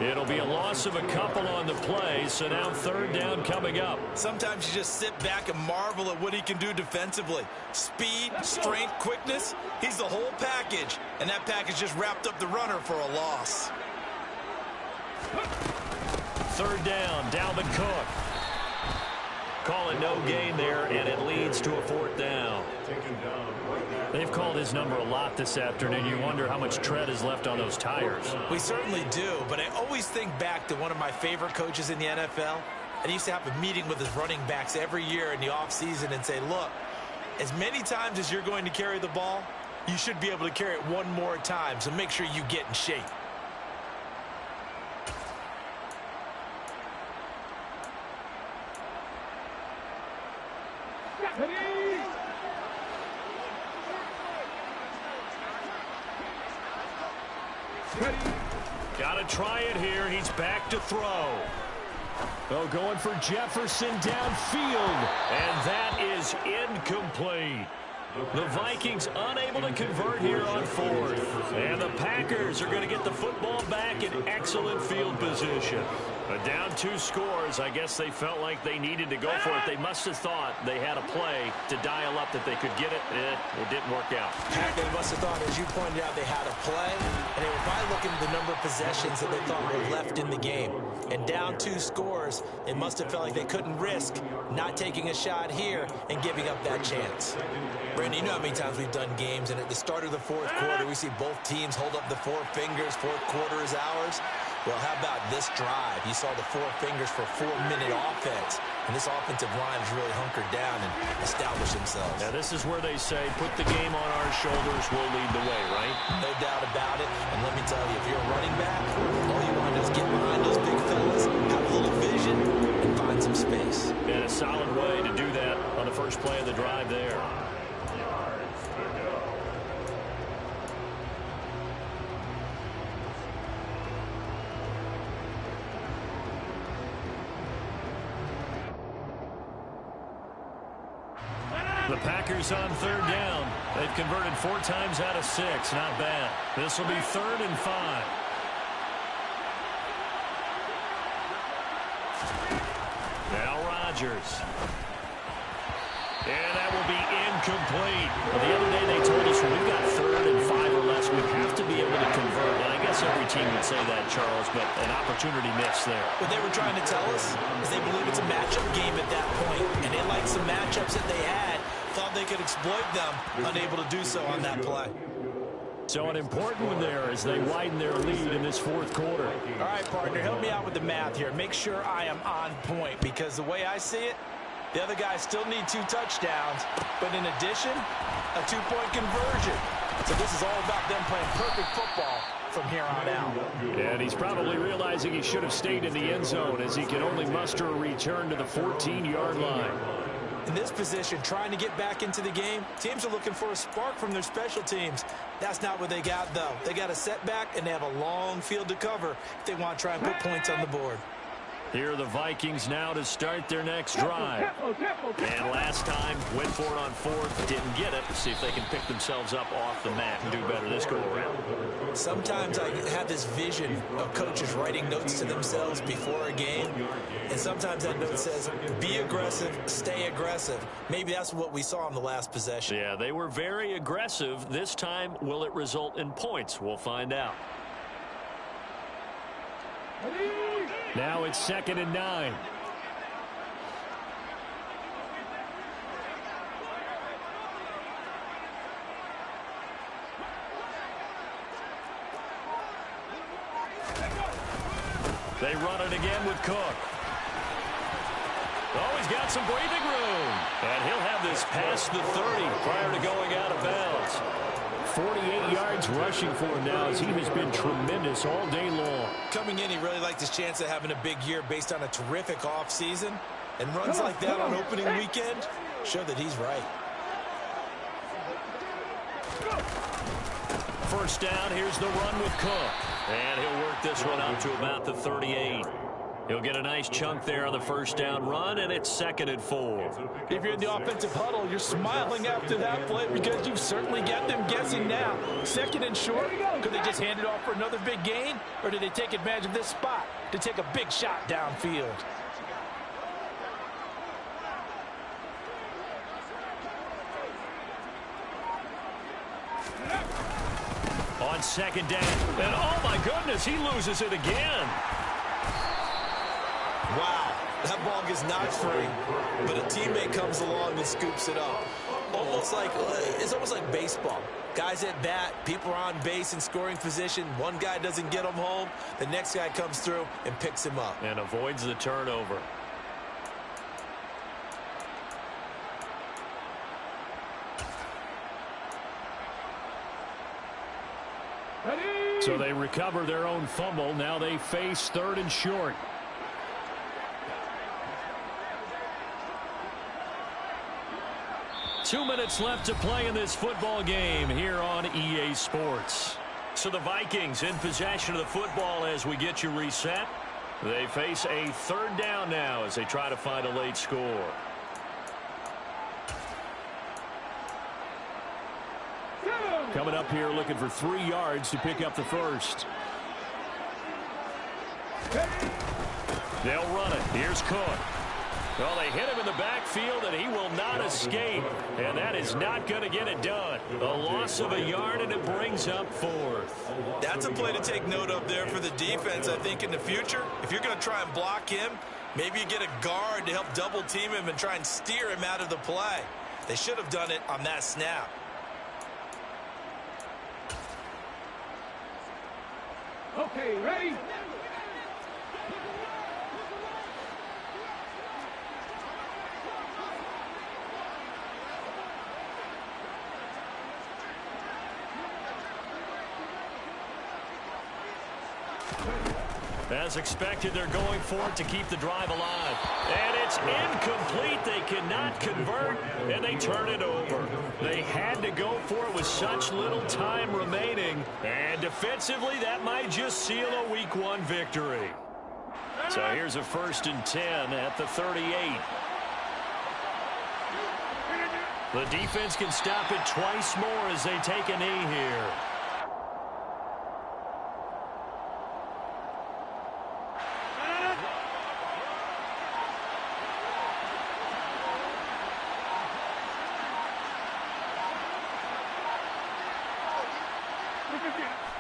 S1: It'll be a loss of a couple on the play, so now 3rd down coming up.
S2: Sometimes you just sit back and marvel at what he can do defensively. Speed, strength, quickness. He's the whole package. And that package just wrapped up the runner for a loss.
S1: 3rd down, Dalvin Cook. Call it no gain there, and it leads to a 4th down. They've called his number a lot this afternoon. You wonder how much tread is left on those tires.
S2: We certainly do, but I always think back to one of my favorite coaches in the NFL. And he used to have a meeting with his running backs every year in the offseason and say, look, as many times as you're going to carry the ball, you should be able to carry it one more time, so make sure you get in shape.
S1: Got to try it here. He's back to throw.
S5: Oh, going for Jefferson downfield.
S1: And that is incomplete. The Vikings unable to convert here on 4th. And the Packers are going to get the football back in excellent field position. But down 2 scores, I guess they felt like they needed to go for it. They must have thought they had a play to dial up that they could get it. It didn't work out.
S2: They must have thought, as you pointed out, they had a play. And they were probably looking at the number of possessions that they thought were left in the game. And down 2 scores, it must have felt like they couldn't risk not taking a shot here and giving up that chance. Brandon, you know how many times we've done games, and at the start of the 4th quarter, we see both teams hold up the 4 fingers, 4th quarter is ours. Well, how about this drive? You saw the 4 fingers for 4-minute offense, and this offensive line has really hunkered down and established themselves.
S1: Now, this is where they say, put the game on our shoulders, we'll lead the way, right?
S2: No doubt about it, and let me tell you, if you're a running back, all you want to do is get behind those big fellas, have a little vision, and find some space.
S1: And a solid way to do that on the first play of the drive there. The Packers on 3rd down. They've converted 4 times out of 6. Not bad. This will be 3rd and 5. Now Rodgers. And that will be incomplete. Well, the other day they told us when we've got 3rd and 5 or less, we have to be able to convert. And I guess every team would say that, Charles, but an opportunity missed there.
S2: What they were trying to tell us is they believe it's a matchup game at that point, and they liked some matchups that they had, thought they could exploit them, unable to do so on that play.
S5: So an important one there as they widen their lead in this 4th quarter.
S6: All right, partner, help me out with the math here. Make sure I am on point, because the way I see it, the other guys still need 2 touchdowns, but in addition, a 2-point conversion. So this is all about them playing perfect football from here on out.
S5: And he's probably realizing he should have stayed in the end zone as he can only muster a return to the 14-yard line.
S2: In this position, trying to get back into the game, teams are looking for a spark from their special teams. That's not what they got, though. They got a setback, and they have a long field to cover if they want to try and put points on the board.
S1: Here are the Vikings now to start their next drive. And last time, went for it on 4th, didn't get it. See if they can pick themselves up off the mat and do better this go-around.
S2: Sometimes I have this vision of coaches writing notes to themselves before a game, and sometimes that note says, be aggressive, stay aggressive. Maybe that's what we saw in the last possession.
S1: Yeah, they were very aggressive. This time, will it result in points? We'll find out.
S5: Now it's 2nd and 9. They run it again with Cook. Oh, he's got some breathing room. And he'll have this past the 30 prior to going out of bounds. 48 yards rushing for him now as he has been tremendous all day long.
S2: Coming in, he really liked his chance of having a big year based on a terrific offseason. And runs like that on opening weekend show that he's right.
S1: First down, here's the run with Cook. And he'll work this one out to about the 38. He'll get a nice chunk there on the first down run, and it's 2nd and 4.
S6: If you're in the offensive huddle, you're smiling after that play because you've certainly got them guessing now. 2nd and short, could they just hand it off for another big gain? Or did they take advantage of this spot to take a big shot downfield?
S1: On 2nd down, and oh my goodness, he loses it again.
S2: Wow, that ball gets knocked free, but a teammate comes along and scoops it up. It's almost like baseball. Guys at bat, people are on base in scoring position. One guy doesn't get him home. The next guy comes through and picks him up.
S1: And avoids the turnover.
S5: So they recover their own fumble. Now they face 3rd and short.
S1: Two minutes left to play in this football game here on EA Sports. So the Vikings in possession of the football as we get you reset. They face a 3rd down now as they try to find a late score.
S5: Coming up here looking for 3 yards to pick up the first.
S1: They'll run it. Here's Cook. Well, they hit him in the backfield, and he will not escape. And that is not going to get it done. A loss of a yard, and it brings up 4th.
S2: That's a play to take note of there for the defense, I think, in the future. If you're going to try and block him, maybe you get a guard to help double-team him and try and steer him out of the play. They should have done it on that snap.
S4: Okay, ready?
S1: As expected, they're going for it to keep the drive alive. And it's incomplete. They cannot convert, and they turn it over. They had to go for it with such little time remaining. And defensively, that might just seal a Week 1 victory. So here's a 1st and 10 at the 38. The defense can stop it twice more as they take a knee here.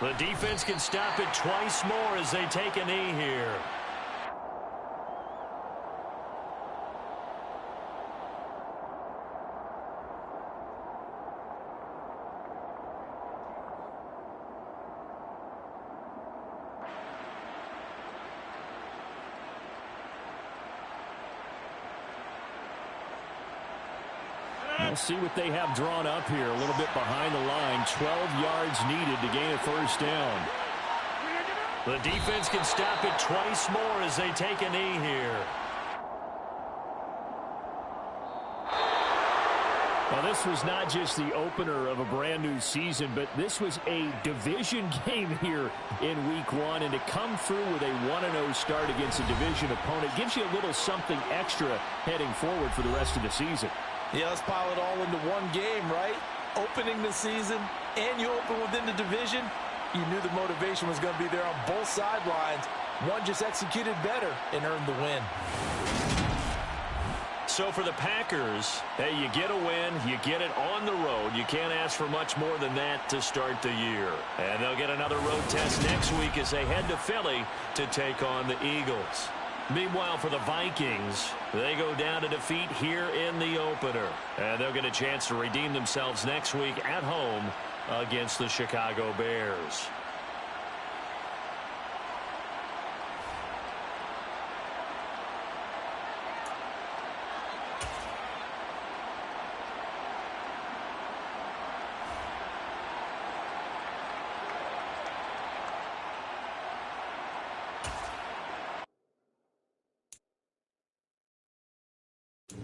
S1: The defense can stop it twice more as they take a knee here.
S5: We'll see what they have drawn up here. A little bit behind the line. 12 yards needed to gain a 1st down.
S1: The defense can stop it twice more as they take a knee here.
S5: Well, this was not just the opener of a brand new season, but this was a division game here in Week 1. And to come through with a 1-0 start against a division opponent gives you a little something extra heading forward for the rest of the season.
S6: Yeah, let's pile it all into one game, right? Opening the season, and you open within the division. You knew the motivation was going to be there on both sidelines. One just executed better and earned the win.
S1: So for the Packers, hey, you get a win, you get it on the road. You can't ask for much more than that to start the year. And they'll get another road test next week as they head to Philly to take on the Eagles. Meanwhile, for the Vikings, they go down to defeat here in the opener. And they'll get a chance to redeem themselves next week at home against the Chicago Bears.